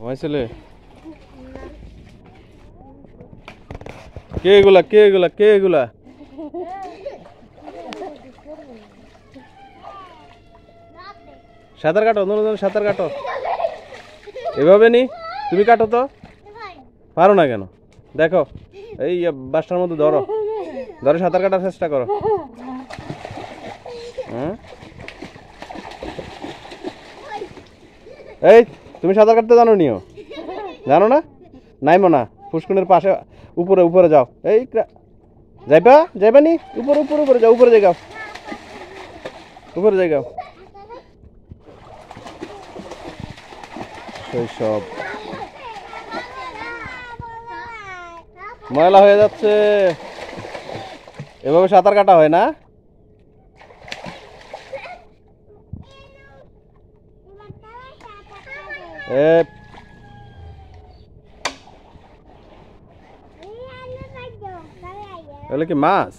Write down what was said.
ঘুমাইছিলে? কে এগুলা কে এগুলা কে এগুলা? সাঁতার কাটো, সাঁতার কাটো। এভাবে নি তুমি কাটো তো, পারো না কেন? দেখো এই বাসটার মধ্যে ধরো, ধরে সাঁতার কাটার চেষ্টা করো। এই তুমি সাঁতার কাটতে জানো নিও? জানো না? নাইমো না, পুষ্কুনের পাশে উপরে উপরে যাও। এই যাইবা যাইবা নি? উপরে উপরে উপরে যাও, উপরে যাও, উপরে যাও। সব ময়লা হয়ে যাচ্ছে। এভাবে সাঁতার কাটা হয় না? এগুলো কি মাছ?